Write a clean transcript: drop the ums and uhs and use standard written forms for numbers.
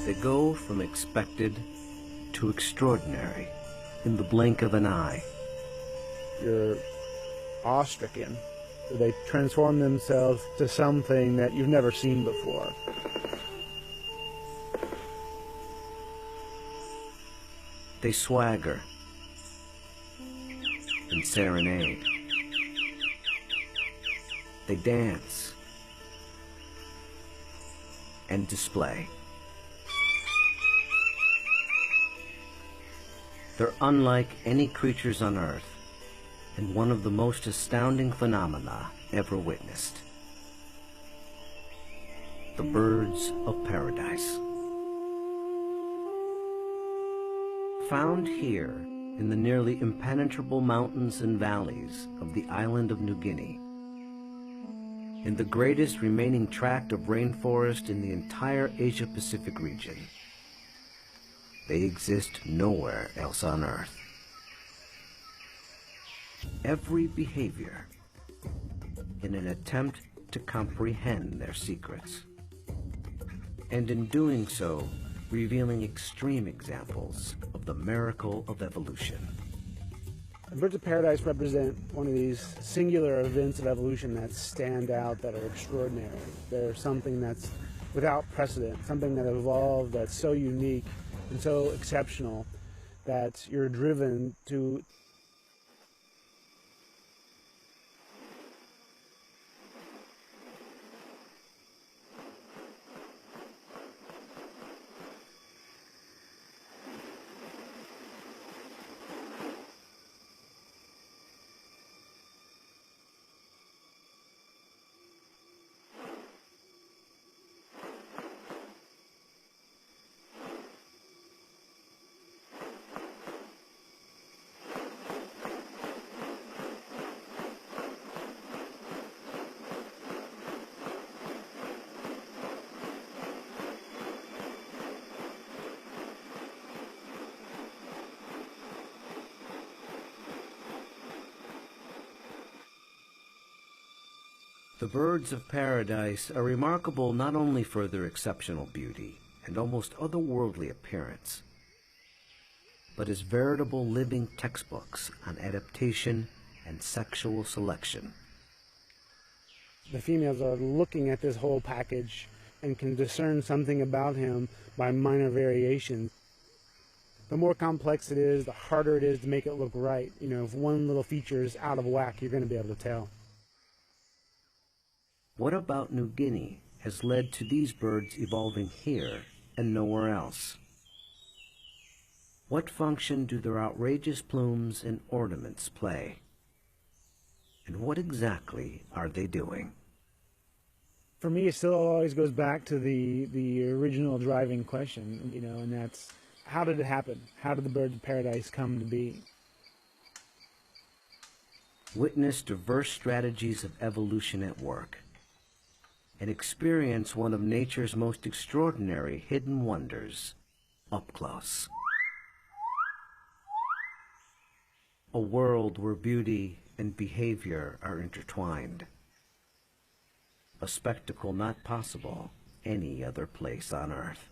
They go from expected to extraordinary in the blink of an eye. You're awestricken. They transform themselves to something that you've never seen before. They swagger and serenade. They dance and display. They're unlike any creatures on Earth, and one of the most astounding phenomena ever witnessed. The birds of paradise. Found here in the nearly impenetrable mountains and valleys of the island of New Guinea, in the greatest remaining tract of rainforest in the entire Asia-Pacific region. They exist nowhere else on Earth. Every behavior in an attempt to comprehend their secrets, and in doing so, revealing extreme examples of the miracle of evolution. The birds of paradise represent one of these singular events of evolution that stand out, that are extraordinary. They're something that's without precedent, something that evolved that's so unique and so exceptional that you're driven to The birds of paradise are remarkable not only for their exceptional beauty and almost otherworldly appearance, but as veritable living textbooks on adaptation and sexual selection. the females are looking at this whole package and can discern something about him by minor variations. The more complex it is, the harder it is to make it look right. You know, if one little feature is out of whack, you're going to be able to tell. What about New Guinea has led to these birds evolving here and nowhere else? What function do their outrageous plumes and ornaments play? And what exactly are they doing? For me, it still always goes back to the original driving question, you know, and that's, how did it happen? How did the birds of paradise come to be? Witness diverse strategies of evolution at work, and experience one of nature's most extraordinary hidden wonders up close. A world where beauty and behavior are intertwined. A spectacle not possible any other place on Earth.